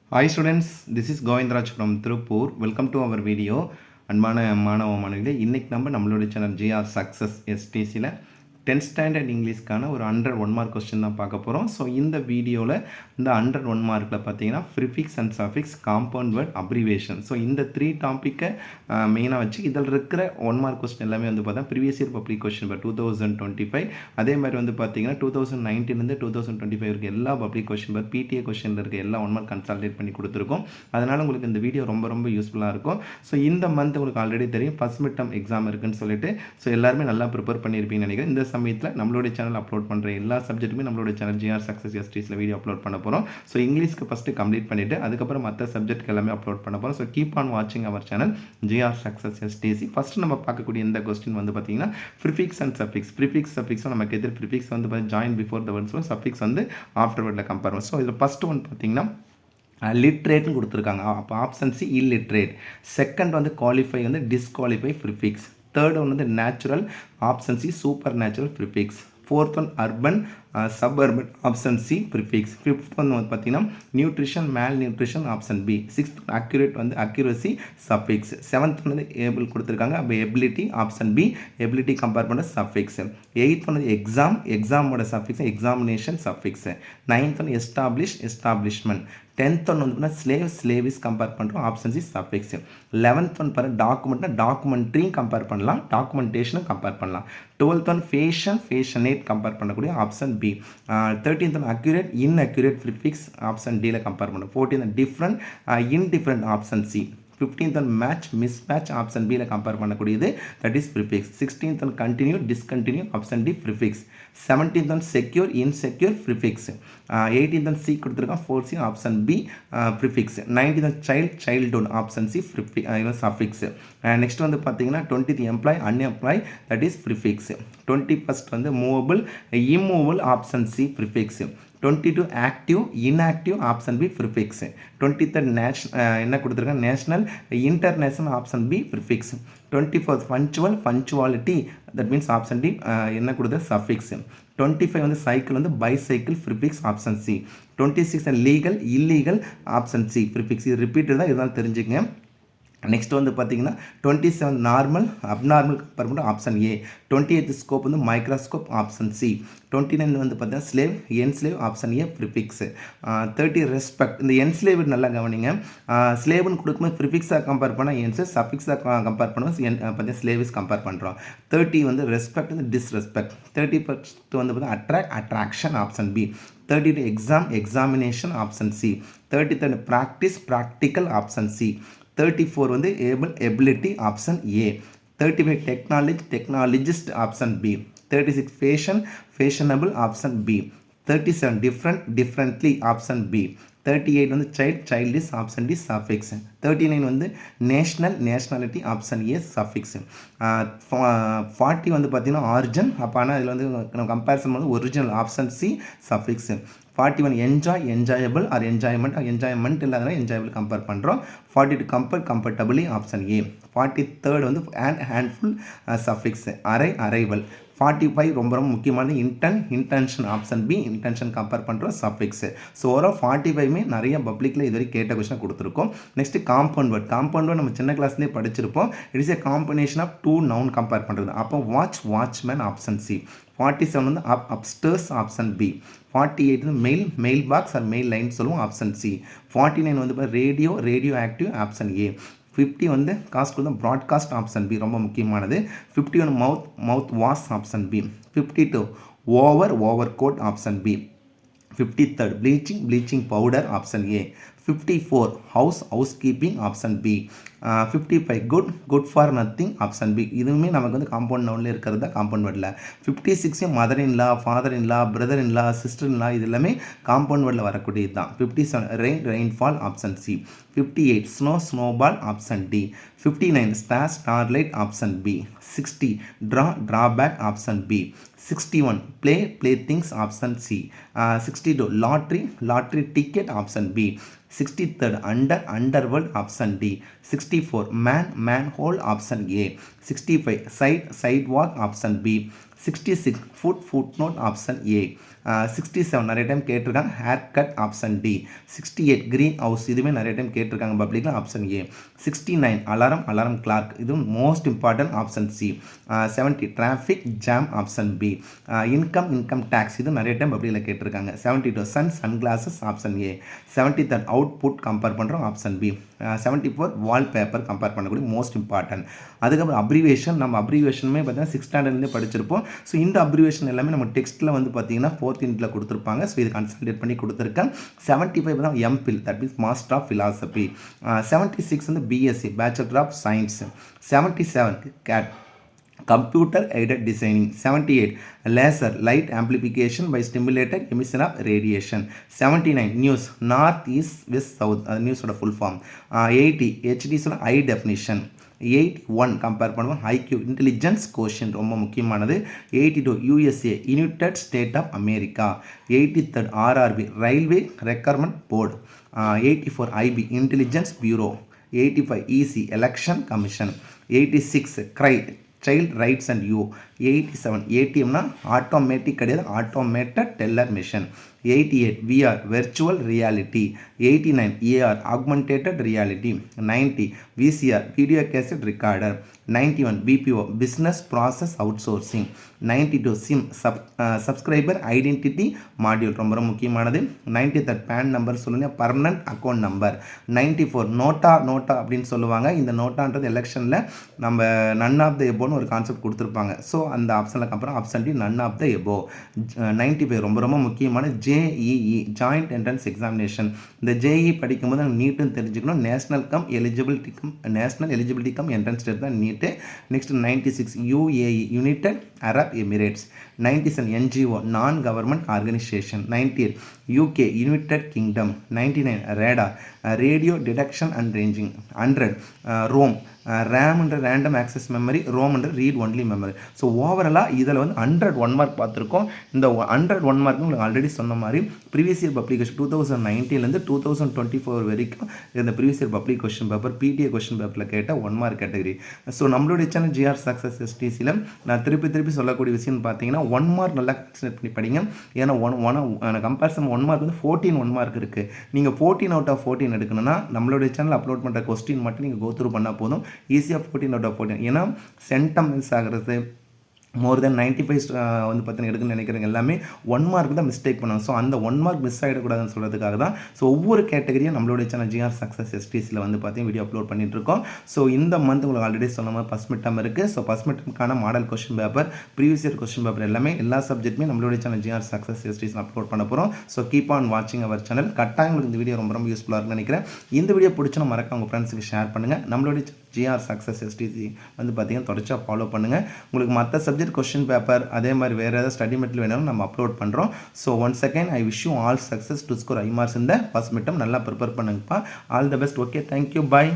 Hi students, this is Govindraj from Tirupur. Welcome to our video. அன்பான மாணவ மாணவிகளே, இன்னைக்கு நம்மளுடைய சேனல் ஜிஆர் சக்ஸஸ் எஸ்டிசியில் 10th ஸ்டாண்டர்ட் இங்கிலீஷ்க்கான ஒரு 101 மார்க் கொஸ்டின் தான் பார்க்க போகிறோம். ஸோ இந்த வீடியோவில் இந்த 101 மார்க்கில் பார்த்தீங்கன்னா prefix and suffix, compound word, abbreviation, so இந்த 3 டாப்பிக்கை மெயினாக வச்சு இதில் இருக்கிற 1 மார்க் கொஸ்டின் எல்லாமே வந்து பார்த்தா previous year public question paper 2025, அதே மாதிரி வந்து பார்த்தீங்கன்னா 2019 2025 இருக்க எல்லா பப்ளிக் கொஸ்டின் பேப்பர் பிடிஏ கொஸ்டினில் இருக்க எல்லா 1 மார்க் கன்சால்டேட் பண்ணி கொடுத்துருக்கோம். அதனால் உங்களுக்கு இந்த வீடியோ ரொம்ப யூஸ்ஃபுல்லாக இருக்கும். ஸோ இந்த மந்த் உங்களுக்கு ஆல்ரெடி தெரியும் ஃபர்ஸ்ட் மிட் டர்ம் எக்ஸாம் இருக்குன்னு சொல்லிட்டு, ஸோ எல்லாருமே நல்லா ப்ரிப்பேர் பண்ணியிருப்பீங்கன்னு நினைக்கிறேன். இந்த சமயத்தில் நம்மளுடைய சேனல் அப்லோட் பண்ணுற எல்லா சப்ஜெக்ட்டுமே நம்மளுடைய சேனல் ஜிஆர் சக்ஸஸ் எஸ்டிஸில் வீடியோ அப்லோட் பண்ண போகிறோம். ஸோ இங்கிலீஷ்க்கு ஃபஸ்ட்டு கம்ப்ளீட் பண்ணிவிட்டு அதுக்கப்புறம் மற்ற சப்ஜெக்ட்க்கு எல்லாமே அப்லோட் பண்ண போகிறோம். ஸோ கீப் ஆன் வாட்சிங் our channel GR success STC. First நம்ம பார்க்கக்கூடிய இந்த கொஸ்டின் வந்து பார்த்தீங்கன்னா ப்ரிஃபிக்ஸ் அண்ட் சஃபிக்ஸ். ப்ரிஃபிக்ஸ் சஃபிக்ஸும் நமக்கு எதிர் ப்ரிஃபிக்ஸ் வந்து ஜாயின் பிஃபோர் த வேர்ட்ஸும் சஃபிக்ஸ் வந்து ஆஃப்டர் வேர்டில் கம்பேர் பண்ணுவோம். ஸோ இதில் ஃபஸ்ட்டு ஒன் பார்த்தீங்கன்னா லிட்ரேட்னு கொடுத்துருக்காங்க. அப்போ ஆப்ஷன் சி இல்லிட்ரேட். செகண்ட் வந்து குவாலிஃபை வந்து டிஸ்குவாலிஃபை ப்ரிஃபிக்ஸ். தேர்ட் ஒன் வந்து natural, option C supernatural prefix. Fourth one urban, suburban, option C prefix. Fifth one வந்து பார்த்தீங்கன்னா nutrition, malnutrition, option B. Sixth accurate வந்து accuracy, suffix. Seventh வந்து able கொடுத்துருக்காங்க, அப்போ ability, option B ability compare பண்ண suffix. Eighth வந்து exam, எக்ஸாமோட suffix examination suffix. Ninth one establish, establishment. Tenth one வந்து ஸ்லேவ், ஸ்லேவிஸ் கம்பேர் பண்ணுறோம், option C suffix. Eleventh one பாரு டாக்குமெண்ட்னா டாக்குமெண்ட்ரியும் கம்பேர் பண்ணலாம், டாக்குமெண்டேஷனும் கம்பேர் பண்ணலாம். Twelfth one passion, passionate compare பண்ணக்கூடிய option B. 13th one accurate, inaccurate prefix, option டியில் கம்பேர் பண்ணுறோம். 14th different, indifferent, option C. 15th one match, mismatch, option பியில் கம்பேர் பண்ணக்கூடியது, that is prefix. 16th one continue, discontinue, option D prefix. 17th one secure, insecure, prefix. 18th one C கொடுத்துருக்கோம், 4th option B prefix. 19th one child, childhood, option C suffix. Next வந்து பார்த்தீங்கன்னா 20th employ, unemploy, that is prefix. 21st வந்து movable, immovable, option C prefix. 22 active, inactive, option B prefix. 23rd என்ன கொடுத்துருக்காங்க national, international, option B prefix. 24th punctual, punctuality, that means option D என்ன கொடுத்தது suffix. 25 வந்து cycle வந்து bicycle, prefix, option C. 26 legal, illegal, option C prefix. இது repeated தான், இதுதான் தெரிஞ்சுக்கங்க. நெக்ஸ்ட் வந்து பார்த்தீங்கன்னா 27 நார்மல், அப்நார்மல் கம்பேர் பண்ணுற ஆப்ஷன் ஏ. 28th ஸ்கோப் வந்து மைக்ரோஸ்கோப், ஆப்ஷன் சி. 29 வந்து பார்த்தீங்கன்னா slave, enslave, option A prefix. 30 respect. இந்த என்ஸ்லேவ் நல்லா கவனிங்க. ஸ்லேவ்னு கொடுக்கும்போது ப்ரிஃபிக்ஸாக கம்பேர் பண்ணால் என்ஸ், சஃபிக்ஸாக கம்பேர் பண்ணுவோம் பார்த்தீங்கன்னா ஸ்லேவிஸ் கம்பேர் பண்ணுறோம். 30 வந்து ரெஸ்பெக்ட் வந்து டிஸ்ரெஸ்பெக்ட். 31st வந்து பார்த்தீங்கன்னா attract, attraction, option B. 32 exam, examination, option C. 33 practice, practical, option C. 34 வந்து able, ability, option A. 35 technology, technologist, option B. 36 fashion, fashionable, option B. 37 different, differently, option B. 38 வந்து child, childish, option D suffix. 39 வந்து national, nationality, option A suffix. 40 வந்து பார்த்தீங்கன்னா origin, அப்போ ஆனால் இதில் வந்து நம்ம கம்பேரிசன் வந்து original, option C suffix. 41 enjoy, enjoyable, or enjoyment, enjoyment இல்லாதனால என்ஜாயபிள் கம்பேர் பண்ணுறோம். 42 compare, comfortably, option A. 43rd வந்து ஹேண்ட்ஃபுல், சஃபிக்ஸ். அரை, அரைவல். 45 ரொம்ப முக்கியமான intention, option B intention compare பண்ணுறோம், சஃபிக்ஸ். ஸோ ஓவரால் 45 நிறைய பப்ளிக்கில் இது வரைக்கும் கேட்ட கொஸ்டின் கொடுத்துருக்கோம். Next compound word. Compound word நம்ம சின்ன கிளாஸ்லேயே படிச்சிருப்போம். It is a combination of 2 noun compare பண்ணுறது. அப்போ வாட்ச், வாட்ச்மேன், ஆப்ஷன் சி. 47 வந்து அப்ஸ்டர்ஸ், ஆப்ஷன் பி. 48 வந்து mail, mail box or mail line சொல்லுவோம், ஆப்ஷன் சி. 49 வந்து radio, radio active, option A. 50 வந்து காஸ்ட் வந்து ப்ராட்காஸ்ட், ஆப்ஷன் பி ரொம்ப முக்கியமானது. 51 mouth, mouthwash, option B. 52 over, overcoat, option B. 53rd bleaching, bleaching powder, option A. 54 house, housekeeping, option B. 55 good, good for nothing, option B. இதுவுமே நமக்கு வந்து compound நவுனில் இருக்கிறது தான் compound வேர்டில். 56 mother in law, father in law, brother in law, sister in law, இது எல்லாமே compound வேர்டில் வரக்கூடியது தான். 57 rain, rainfall, option C. 58 snow, snowball, option D. 59 star, starlight, option B. 60 draw, drawback, option B. 61 play, playthings, option C. 62 lottery, lottery ticket, option B. 63rd underworld, option D. 64 manhole, option A. 65 sidewalk, option B. 66 footnote, option A. 67 நிறைய time கேட்டிருக்காங்க, hair cut option D. 68 green house, இதுவுமே நிறைய time கேட்டிருக்காங்க பப்ளிக்கில், option A. 69 alarm clock, இதுவும் most important, option C. 70 traffic jam, option B. Income tax, இது நிறைய time பப்ளிக்கில் கேட்டிருக்காங்க. 72 sunglasses, option A. 73 output compare பண்ணுறோம், ஆப்ஷன் பி. 74 வால்பேப்பர் கம்பேர் பண்ணக்கூடிய மோஸ்ட் இம்பார்ட்டன்ட். அதுக்கப்புறம் அப்ரிவேஷன், நம்ம அப்ரிவேஷனுமே பார்த்தீங்கன்னா 6th ஸ்டாண்டர்ட்லேருந்து படிச்சிருப்போம். ஸோ இந்த அப்ரிவேஷன் எல்லாமே நம்ம டெக்ஸ்ட்டில் வந்து பார்த்தீங்கன்னா 4th யூனிட்டில் கொடுத்துருப்பாங்க. ஸோ இது கன்சல்டேட் பண்ணி கொடுத்துருக்கேன். 75 தான் MPhil, that means master of philosophy. 76 வந்து BSc, bachelor of science. 77 CAD, computer aided designing. 78 laser, light amplification by stimulated emission of radiation. 79 news, north east west south, news oda full form. 80 HD சொல்ல high definition. 81 compare பண்ணுவோம் IQ, intelligence quotient, ரொம்ப முக்கியமானது. 82 USA, United State of America. 83 RRB, railway requirement board. 84 IB, intelligence bureau. 85 EC, election commission. 86 CRY, child rights and you. 87 ஏடிஎம்னா automatic கிடையாது, automated teller machine. 88 VR, virtual reality. 89 AR, augmented reality. 90 VCR, video cassette recorder. 91 BPO, business process outsourcing. 92 SIM, subscriber identity module, ரொம்ப ரொம்ப முக்கியமானது. 93 pan number சொல்லுங்கள், permanent account number. 94 NOTA அப்படின்னு சொல்லுவாங்க. இந்த நோட்டான்றது எலெக்ஷனில் நம்ம நன் ஆஃப் த எபோன்னு ஒரு கான்செப்ட் கொடுத்துருப்பாங்க. ஸோ அந்த ஆப்ஷனுக்கு அப்புறம் option D, none of the above. 95 ரொம்ப ரொம்ப முக்கியமான JEE, ஜாயிண்ட் என்ட்ரன்ஸ் எக்ஸாமினேஷன். இந்த JEE படிக்கும்போது நம்ம நீட்டுன்னு தெரிஞ்சுக்கணும். National eligibility cum entrance test தான் NEET. Next 96 UAE, United Arab Emirates. 97 NGO, non government organisation. 98 UK, United Kingdom. 99 radar, radio detection and ranging. 100 ROM, ரேம்ன்ற ரேண்டம் ஆக்சஸ் மெமரி, ரோம்ன்ற read only memory. So ஓவராலாக இதில் வந்து 100 1 mark பார்த்துருக்கோம். இந்த 100 1 mark உங்களுக்கு already சொன்ன மாதிரி ப்ரீவியஸ் இயர் பப்ளிகேஷன் 2019 2024 வரைக்கும் இந்த previous year public question paper PTA question பேப்பரில் கேட்ட 1 மார்க் கேட்டகரி. ஸோ நம்மளுடைய சேனல் GR சக்ஸஸ் STCயில் நான் திருப்பி சொல்லக்கூடிய விஷயம் பார்த்தீங்கன்னா 1 மார்க் நல்லா கன்சிடர் பண்ணி படிங்க. ஏன்னா கம்பேரிசன் 1 மார்க் வந்து 14 1 மார்க் இருக்குது. நீங்கள் 14 out of 14 எடுக்கணும்னா நம்மளுடைய சேனல் அப்லோட் பண்ணுற கொஸ்டின் மட்டும் நீங்கள் கோத்ரூ பண்ணால் போதும். ஈஸியாக 14 out of 14. ஏன்னா சென்டம் மிஸ் ஆகிறது, மோர் தென் 95 வந்து பார்த்தீங்கன்னா எடுக்குன்னு நினைக்கிறவங்க எல்லாமே 1 மார்க் தான் மிஸ்டேக் பண்ணுவாங்க. ஸோ அந்த 1 மார்க் மிஸ் ஆகிடக்கூடாதுன்னு சொல்கிறதுக்காக தான் ஸோ ஒவ்வொரு கேட்டகரியும் நம்மளுடைய சேனல் GR சக்ஸஸ் STCயில் வந்து பார்த்தீங்கன்னா வீடியோ அப்லோட் பண்ணிட்டுருக்கோம். ஸோ இந்த மந்த் உங்களுக்கு ஆல்ரெடி சொன்ன மாதிரி ஃபஸ்ட் மிட்டம் இருக்குது. ஸோ ஃபஸ்ட் மிட்டம்க்கான model question paper, previous year question paper எல்லாமே எல்லா சப்ஜெக்ட்டுமே நம்மளுடைய சேனல் GR சக்ஸஸ் STCயில் அப்லோட் பண்ண போகிறோம். ஸோ கீப் ஆன் வாட்சிங் அவர் சேனல். கட்டாயம் உங்களுக்கு இந்த வீடியோ ரொம்ப யூஸ்ஃபுல்லாக இருக்குன்னு நினைக்கிறேன். இந்த வீடியோ பிடிச்சா மறக்காம உங்கள் ஃப்ரெண்ட்ஸுக்கு ஷேர் பண்ணுங்கள். நம்மளுடைய GR சக்ஸஸ் STC வந்து பார்த்தீங்கன்னா தொடர்ச்சியாக ஃபாலோ பண்ணுங்கள். உங்களுக்கு மற்ற சப்ஜெக்ட் கொஸ்டின் பேப்பர் அதே மாதிரி வேறு ஏதாவது ஸ்டடி மெட்டீரியல் வேணாலும் நம்ம அப்லோட் பண்ணுறோம். So once again I wish you all success to score high marks இந்த ஃபர்ஸ்ட் மிட்டம். நல்லா ப்ரிப்பேர் பண்ணுங்கப்பா. All the best. Okay, thank you, bye.